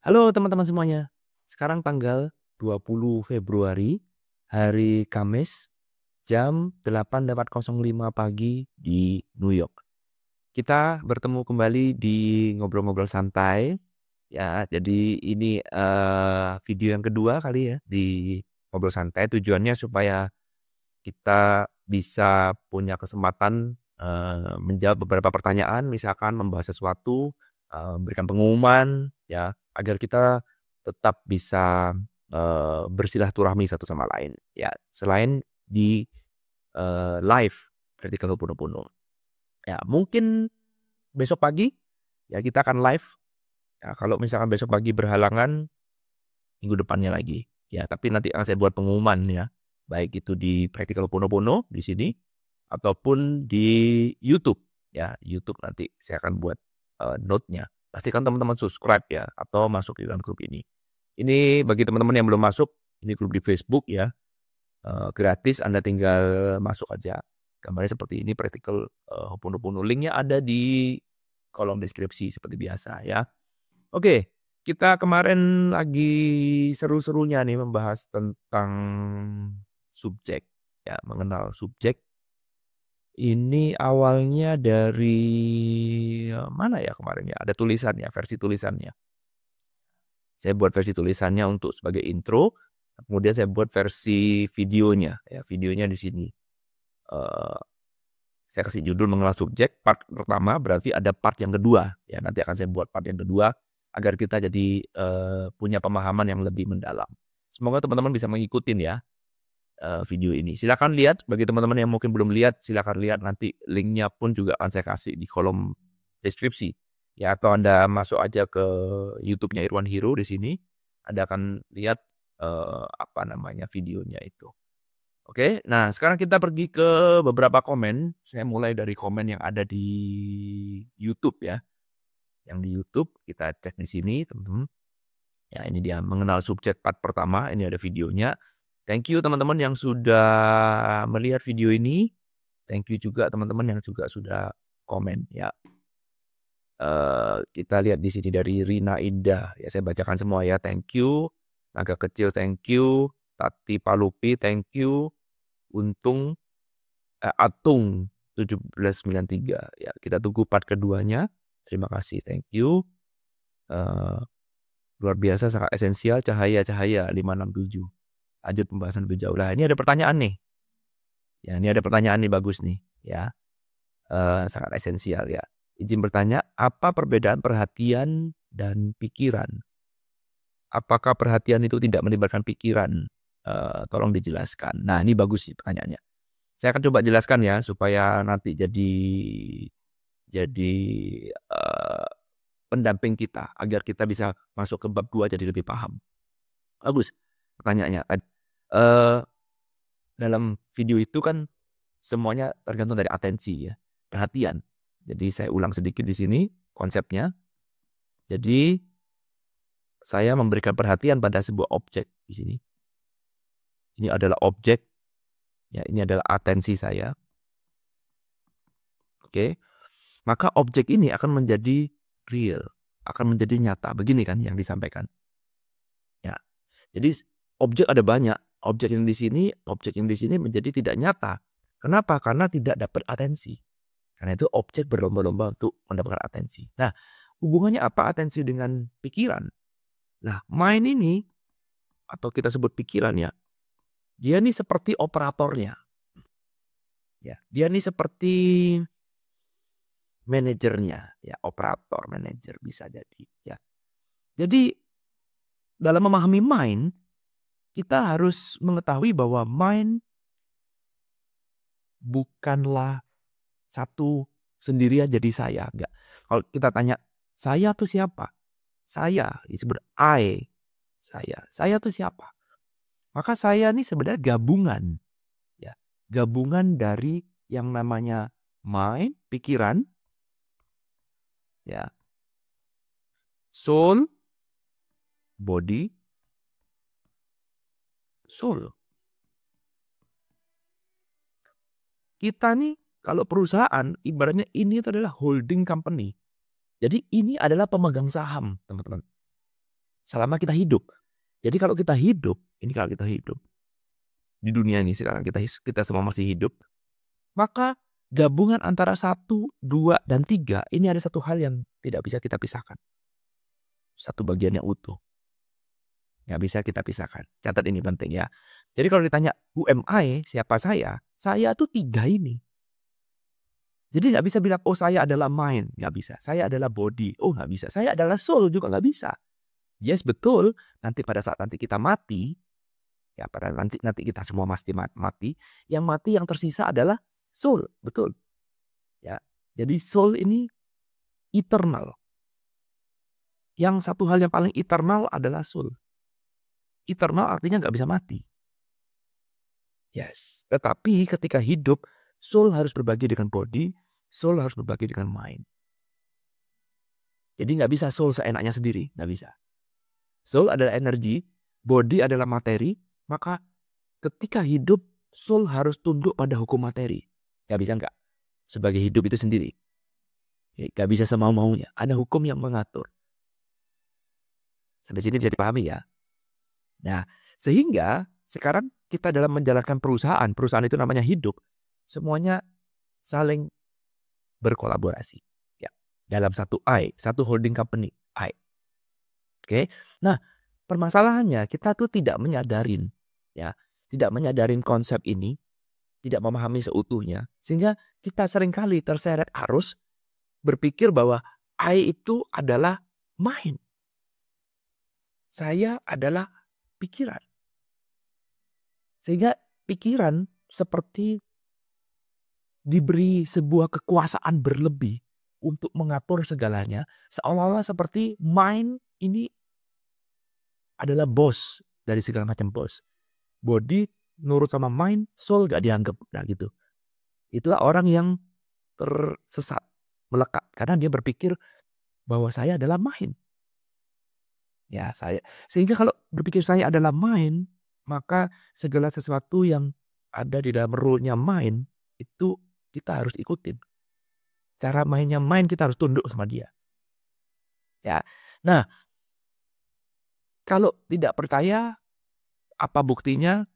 Halo teman-teman semuanya. Sekarang tanggal 20 Februari, hari Kamis, jam 8.05 pagi di New York. Kita bertemu kembali di ngobrol-ngobrol santai. Ya, jadi ini video yang kedua kali ya di ngobrol santai. Tujuannya supaya kita bisa punya kesempatan menjawab beberapa pertanyaan, misalkan membahas sesuatu, memberikan pengumuman, ya, agar kita tetap bisa bersilaturahmi satu sama lain. Ya, selain di live Vertical Ho'oponopono. Ya, mungkin besok pagi ya kita akan live. Ya, kalau misalkan besok pagi berhalangan, minggu depannya lagi. Ya, tapi nanti akan saya buat pengumuman ya. Baik itu di Practical Ho'oponopono di sini ataupun di YouTube. Ya, YouTube nanti saya akan buat note-nya. Pastikan teman-teman subscribe ya atau masuk di dalam grup ini. Ini bagi teman-teman yang belum masuk, ini grup di Facebook ya. Gratis, Anda tinggal masuk aja. Gambarnya seperti ini, Practical Ho'oponopono. Linknya ada di kolom deskripsi seperti biasa ya. Oke, kita kemarin lagi seru-serunya nih membahas tentang subjek, ya, mengenal subjek. Ini awalnya dari mana ya kemarin ya? Ada tulisannya, versi tulisannya. Saya buat versi tulisannya untuk sebagai intro, kemudian saya buat versi videonya, ya, videonya di sini. Saya kasih judul mengenal subjek part pertama, berarti ada part yang kedua. Ya, nanti akan saya buat part yang kedua agar kita jadi punya pemahaman yang lebih mendalam. Semoga teman-teman bisa mengikuti ya video ini. Silakan lihat, bagi teman-teman yang mungkin belum lihat, silakan lihat, nanti linknya pun juga akan saya kasih di kolom deskripsi. Ya, atau Anda masuk aja ke YouTube-nya Irwan Hiro di sini, Anda akan lihat apa namanya videonya itu. Oke, nah sekarang kita pergi ke beberapa komen. Saya mulai dari komen yang ada di YouTube ya. Yang di YouTube kita cek di sini, teman-teman. Ya, ini dia mengenal subjek part pertama. Ini ada videonya. Thank you teman-teman yang sudah melihat video ini. Thank you juga teman-teman yang juga sudah komen ya. Kita lihat di sini dari Rina Indah. Ya, saya bacakan semua ya. Thank you. Naga kecil thank you. Tati Palupi thank you. Atung 1793 ya, kita tunggu part keduanya. Terima kasih, thank you. Luar biasa, sangat esensial. Cahaya 567. Lanjut pembahasan lebih jauh. Lah, ini ada pertanyaan nih. Ya, ini ada pertanyaan nih, bagus nih ya. Sangat esensial ya. Izin bertanya, apa perbedaan perhatian dan pikiran? Apakah perhatian itu tidak melibatkan pikiran? Tolong dijelaskan. Nah, ini bagus sih pertanyaannya. Saya akan coba jelaskan ya supaya nanti jadi pendamping kita agar kita bisa masuk ke bab 2 jadi lebih paham. Bagus pertanyaannya. Dalam video itu kan semuanya tergantung dari atensi ya, perhatian. Jadi saya ulang sedikit di sini konsepnya. Jadi saya memberikan perhatian pada sebuah objek di sini. Ini adalah objek. Ya, ini adalah atensi saya. Oke. Maka objek ini akan menjadi real, akan menjadi nyata. Begini kan yang disampaikan. Ya. Jadi objek ada banyak. Objek yang di sini menjadi tidak nyata. Kenapa? Karena tidak dapat atensi. Karena itu objek berlomba-lomba untuk mendapatkan atensi. Nah, hubungannya apa atensi dengan pikiran? Nah, mind ini atau kita sebut pikiran ya, dia nih seperti operatornya. Ya, dia nih seperti manajernya, ya, operator, manajer bisa jadi, ya. Jadi dalam memahami mind, kita harus mengetahui bahwa mind bukanlah satu sendirian jadi saya, enggak. Kalau kita tanya, saya tuh siapa? Saya disebut I, saya. Saya tuh siapa? Maka saya ini sebenarnya gabungan, ya. Gabungan dari yang namanya mind, pikiran, ya. Soul, body, soul. Kita nih kalau perusahaan ibaratnya ini adalah holding company. Jadi ini adalah pemegang saham, teman-teman. selama kita hidup. Jadi kalau kita hidup, di dunia ini sekarang kita semua masih hidup, maka gabungan antara 1, 2, dan 3 ini ada satu hal yang tidak bisa kita pisahkan. Satu bagian yang utuh. Nggak bisa kita pisahkan. Catat ini penting ya. Jadi kalau ditanya who am I, siapa saya? Saya tuh 3 ini. Jadi nggak bisa bilang, oh saya adalah mind. Nggak bisa. Saya adalah body. Oh nggak bisa. Saya adalah soul juga nggak bisa. Yes betul. Nanti pada saat nanti kita mati, ya pada nanti kita semua mati. Yang mati yang tersisa adalah soul. Betul. Ya. Jadi soul ini eternal. Yang satu hal yang paling eternal adalah soul. Eternal artinya nggak bisa mati. Yes. Tetapi ketika hidup, soul harus berbagi dengan body, soul harus berbagi dengan mind. Jadi nggak bisa soul seenaknya sendiri, nggak bisa. Soul adalah energi, body adalah materi, maka ketika hidup, soul harus tunduk pada hukum materi. Nggak bisa nggak? Sebagai hidup itu sendiri. Nggak bisa semau-maunya. Ada hukum yang mengatur. Sampai sini bisa dipahami ya. Nah, sehingga sekarang kita dalam menjalankan perusahaan itu namanya hidup, semuanya saling berkolaborasi. Ya, dalam satu holding company, I. Oke. Nah, permasalahannya kita tuh tidak menyadarin konsep ini, tidak memahami seutuhnya, sehingga kita seringkali terseret arus berpikir bahwa I itu adalah mind. Saya adalah pikiran. Sehingga pikiran seperti diberi sebuah kekuasaan berlebih untuk mengatur segalanya. Seolah-olah seperti mind ini adalah bos dari segala macam bos. Body nurut sama mind, soul gak dianggap. Nah gitu. Itulah orang yang tersesat, melekat. Karena dia berpikir bahwa saya adalah mind. Ya, sehingga kalau berpikir saya adalah mind, maka segala sesuatu yang ada di dalam rule-nya mind itu kita harus ikutin. Cara mainnya mind kita harus tunduk sama dia. Ya. Nah, kalau tidak percaya apa buktinya?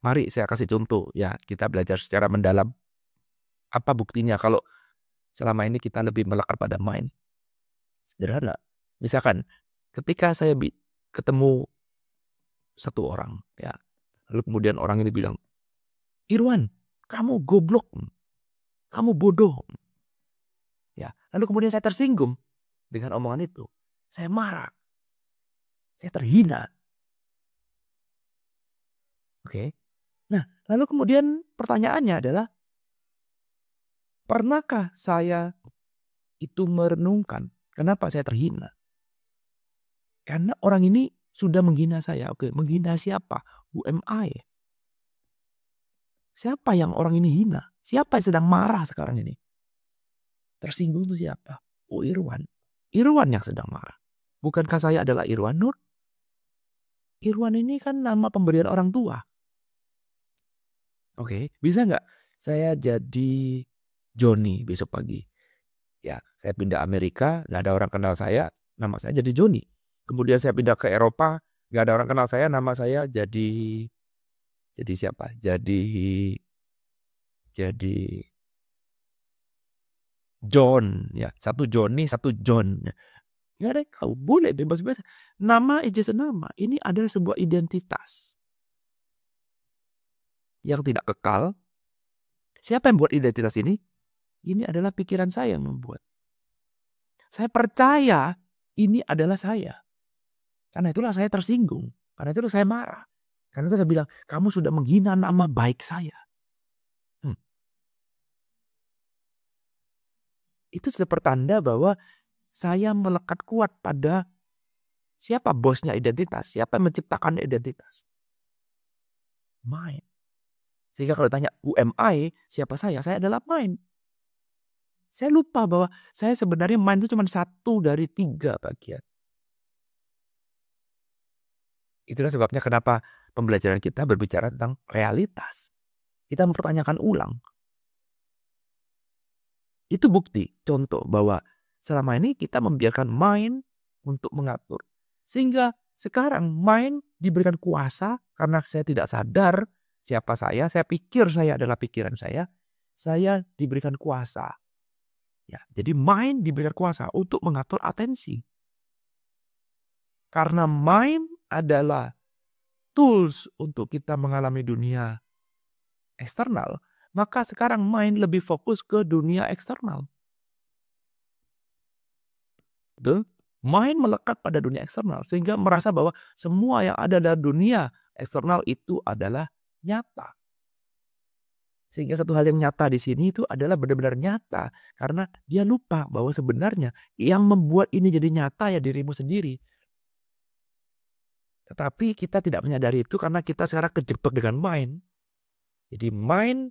Mari saya kasih contoh ya, kita belajar secara mendalam. Apa buktinya kalau selama ini kita lebih melekat pada mind? Sederhana. Misalkan ketika saya ketemu satu orang, ya, lalu kemudian orang ini bilang, Irwan, kamu goblok, kamu bodoh, ya. Lalu kemudian saya tersinggung dengan omongan itu, saya marah, saya terhina, oke. Nah, lalu kemudian pertanyaannya adalah, pernahkah saya itu merenungkan kenapa saya terhina? Karena orang ini sudah menghina saya. Oke, menghina siapa? Who am I? Siapa yang orang ini hina? Siapa yang sedang marah sekarang ini? Tersinggung itu siapa? Oh, Irwan. Irwan yang sedang marah. Bukankah saya adalah Irwan Nur? Irwan ini kan nama pemberian orang tua. Oke, bisa nggak saya jadi Joni besok pagi? Ya, saya pindah Amerika, nggak ada orang kenal saya, nama saya jadi Joni. Kemudian saya pindah ke Eropa, nggak ada orang kenal saya, nama saya jadi siapa? Jadi John, ya. Satu Johnny, satu John. Nggak ada kau, boleh bebas-bebas. Nama ijazah nama, ini adalah sebuah identitas yang tidak kekal. Siapa yang buat identitas ini? Ini adalah pikiran saya yang membuat. Saya percaya ini adalah saya. Karena itulah saya tersinggung. Karena itulah saya marah. Karena itu saya bilang, kamu sudah menghina nama baik saya. Itu sudah pertanda bahwa saya melekat kuat pada siapa bosnya identitas. Siapa yang menciptakan identitas. Mind. Sehingga kalau ditanya, who am I? Siapa saya? Saya adalah mind. Saya lupa bahwa saya sebenarnya mind itu cuma 1 dari 3 bagian. Itulah sebabnya kenapa pembelajaran kita berbicara tentang realitas. Kita mempertanyakan ulang. Itu bukti, contoh bahwa selama ini kita membiarkan mind untuk mengatur. Sehingga sekarang mind diberikan kuasa karena saya tidak sadar siapa saya pikir saya adalah pikiran saya diberikan kuasa. Ya, jadi mind diberikan kuasa untuk mengatur atensi. Karena mind adalah tools untuk kita mengalami dunia eksternal, maka sekarang mind lebih fokus ke dunia eksternal. Betul? Mind melekat pada dunia eksternal sehingga merasa bahwa semua yang ada dalam dunia eksternal itu adalah nyata. Sehingga satu hal yang nyata di sini itu adalah benar-benar nyata karena dia lupa bahwa sebenarnya yang membuat ini jadi nyata ya dirimu sendiri. Tetapi kita tidak menyadari itu karena kita sekarang kejebak dengan mind. Jadi mind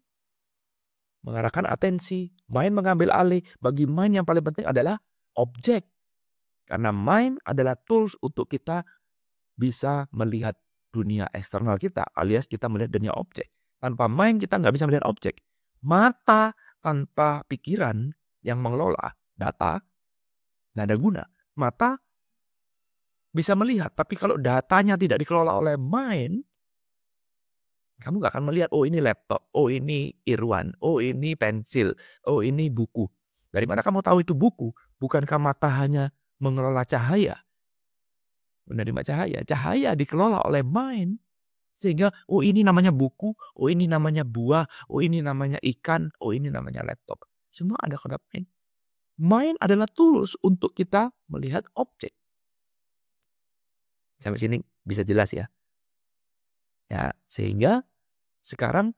mengarahkan atensi, mind mengambil alih. Bagi mind yang paling penting adalah objek. Karena mind adalah tools untuk kita bisa melihat dunia eksternal kita, alias kita melihat dunia objek. Tanpa mind kita nggak bisa melihat objek. Mata tanpa pikiran yang mengelola data nggak ada guna. Mata bisa melihat, tapi kalau datanya tidak dikelola oleh mind, kamu nggak akan melihat, oh ini laptop, oh ini Irwan, oh ini pensil, oh ini buku. Dari mana kamu tahu itu buku? Bukankah mata hanya mengelola cahaya? Menerima cahaya. Cahaya dikelola oleh mind. Sehingga, oh ini namanya buku, oh ini namanya buah, oh ini namanya ikan, oh ini namanya laptop. Semua ada pada mind. Mind adalah tools untuk kita melihat objek. Sampai sini bisa jelas ya. Ya, sehingga sekarang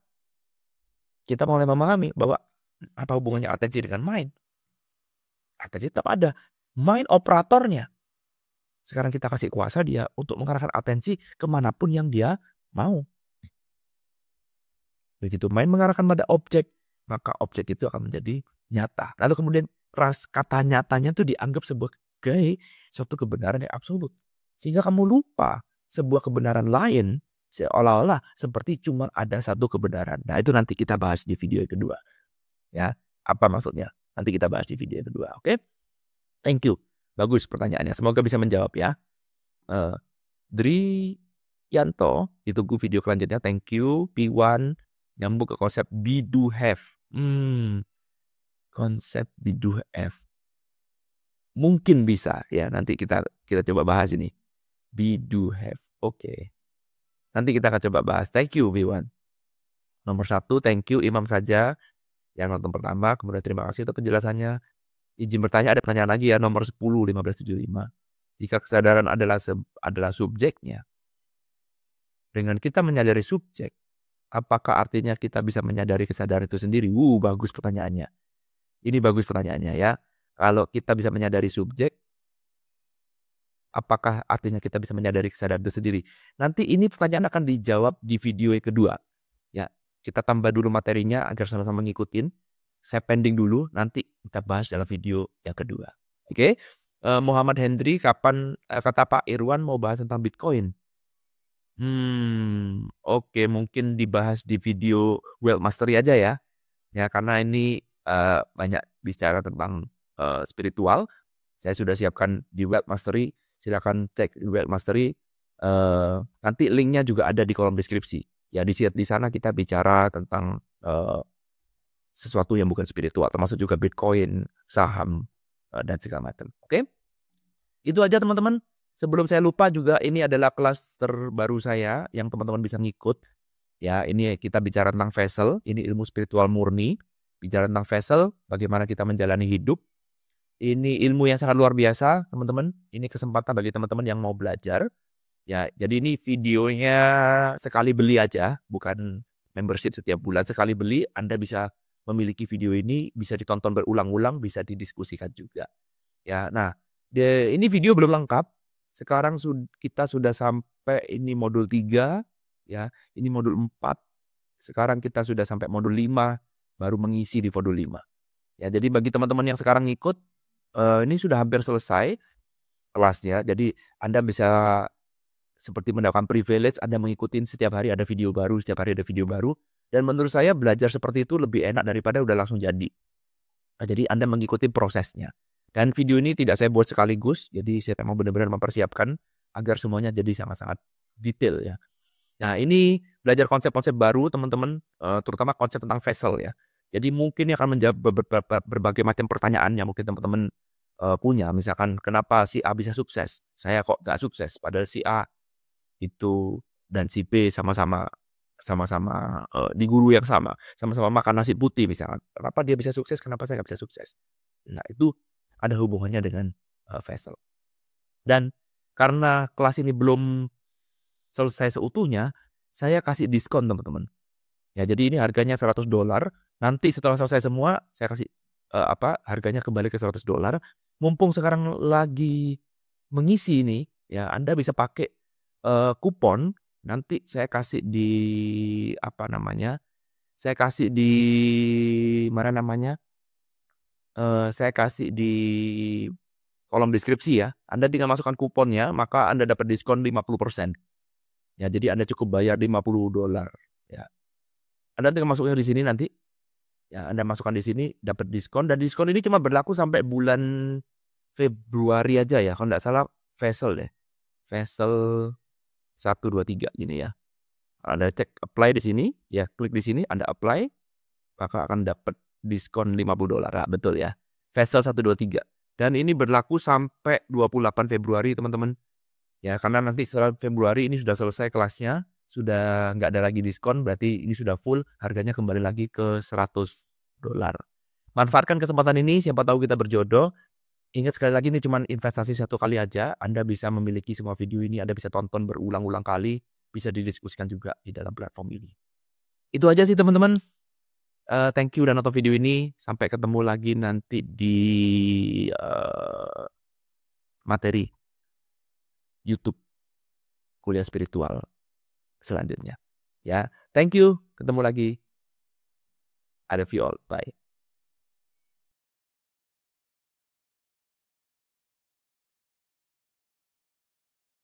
kita mulai memahami bahwa apa hubungannya atensi dengan mind. Atensi tetap ada. Mind operatornya. Sekarang kita kasih kuasa dia untuk mengarahkan atensi kemanapun yang dia mau. Begitu mind mengarahkan pada objek, maka objek itu akan menjadi nyata. Lalu kemudian kata nyatanya itu dianggap sebagai suatu kebenaran yang absolut. Sehingga kamu lupa sebuah kebenaran lain seolah-olah seperti cuma ada satu kebenaran. Nah itu nanti kita bahas di video yang kedua. Ya, apa maksudnya? Nanti kita bahas di video yang kedua. Oke? Thank you. Bagus pertanyaannya. Semoga bisa menjawab ya. Dri Yanto, ditunggu video selanjutnya. Thank you. P1 nyambung ke konsep be do have. Konsep be do have. Mungkin bisa ya. Nanti kita coba bahas ini. Be do have. Oke. Nanti kita akan coba bahas. Thank you P1. Nomor 1, thank you Imam saja yang nonton pertama. Kemudian terima kasih untuk penjelasannya. Izin bertanya, ada pertanyaan lagi ya, nomor 10 1575. Jika kesadaran adalah subjeknya, dengan kita menyadari subjek, apakah artinya kita bisa menyadari kesadaran itu sendiri? Bagus pertanyaannya. Ini bagus pertanyaannya ya. Kalau kita bisa menyadari subjek, apakah artinya kita bisa menyadari kesadaran itu sendiri? Nanti ini pertanyaan akan dijawab di video yang kedua. Ya, kita tambah dulu materinya agar sama-sama ngikutin. Saya pending dulu, nanti kita bahas dalam video yang kedua. Oke? Muhammad Hendri, kapan kata Pak Irwan mau bahas tentang Bitcoin? Oke, mungkin dibahas di video Wealth Mastery aja ya. Ya, karena ini banyak bicara tentang spiritual. Saya sudah siapkan di Wealth Mastery. Silakan cek di Wealth Mastery. Nanti linknya juga ada di kolom deskripsi. Ya, di sana kita bicara tentang sesuatu yang bukan spiritual, termasuk juga Bitcoin, saham, dan segala macam. Oke? Itu aja teman-teman. Sebelum saya lupa juga, ini adalah kelas terbaru saya yang teman-teman bisa ngikut. Ya, ini kita bicara tentang vessel. Ini ilmu spiritual murni. Bicara tentang vessel, bagaimana kita menjalani hidup. Ini ilmu yang sangat luar biasa, teman-teman. Ini kesempatan bagi teman-teman yang mau belajar. Ya, jadi ini videonya sekali beli aja, bukan membership setiap bulan. Sekali beli, Anda bisa memiliki video ini, bisa ditonton berulang-ulang, bisa didiskusikan juga. Ya, nah, ini video belum lengkap. Sekarang kita sudah sampai ini modul 3, ya. Ini modul 4. Sekarang kita sudah sampai modul 5, baru mengisi di modul 5. Ya, jadi bagi teman-teman yang sekarang ngikut, ini sudah hampir selesai kelasnya. Jadi Anda bisa seperti mendapatkan privilege, Anda mengikuti setiap hari ada video baru, setiap hari ada video baru. Dan menurut saya belajar seperti itu lebih enak daripada udah langsung jadi. Nah, jadi Anda mengikuti prosesnya. Dan video ini tidak saya buat sekaligus, jadi saya mau benar-benar mempersiapkan agar semuanya jadi sangat-sangat detail ya. Nah, ini belajar konsep-konsep baru teman-teman, terutama konsep tentang vessel ya. Jadi mungkin ini akan menjawab berbagai macam pertanyaan yang mungkin teman-teman punya. Misalkan kenapa si A bisa sukses, saya kok nggak sukses, padahal si A itu dan si B sama-sama di guru yang sama-sama makan nasi putih misalkan. Kenapa dia bisa sukses, kenapa saya nggak bisa sukses? Nah, itu ada hubungannya dengan vessel. Dan karena kelas ini belum selesai seutuhnya, saya kasih diskon teman-teman. Ya, jadi ini harganya $100. Nanti setelah selesai semua, saya kasih harganya kembali ke $100. Mumpung sekarang lagi mengisi ini, ya Anda bisa pakai kupon. Nanti saya kasih di saya kasih di saya kasih di kolom deskripsi ya. Anda tinggal masukkan kuponnya, maka Anda dapat diskon 50%. Ya, jadi Anda cukup bayar $50 ya. Anda tinggal masuknya di sini nanti. Ya, Anda masukkan di sini dapat diskon, dan diskon ini cuma berlaku sampai bulan Februari aja ya. Kalau nggak salah Vessel deh. Vessel 1 2 3 gini ya. Anda cek apply di sini, ya klik di sini, Anda apply, maka akan dapat diskon $50. Nah, betul ya. Vessel 1 2 3. Dan ini berlaku sampai 28 Februari, teman-teman. Ya, karena nanti setelah Februari ini sudah selesai kelasnya, sudah nggak ada lagi diskon, berarti ini sudah full, harganya kembali lagi ke $100. Manfaatkan kesempatan ini, siapa tahu kita berjodoh. Ingat sekali lagi, ini cuma investasi 1 kali aja. Anda bisa memiliki semua video ini, Anda bisa tonton berulang-ulang kali, bisa didiskusikan juga di dalam platform ini. Itu aja sih teman-teman. Thank you udah nonton video ini. Sampai ketemu lagi nanti di materi YouTube Kuliah Spiritual selanjutnya. Ya, thank you. Ketemu lagi. I love you all. Bye.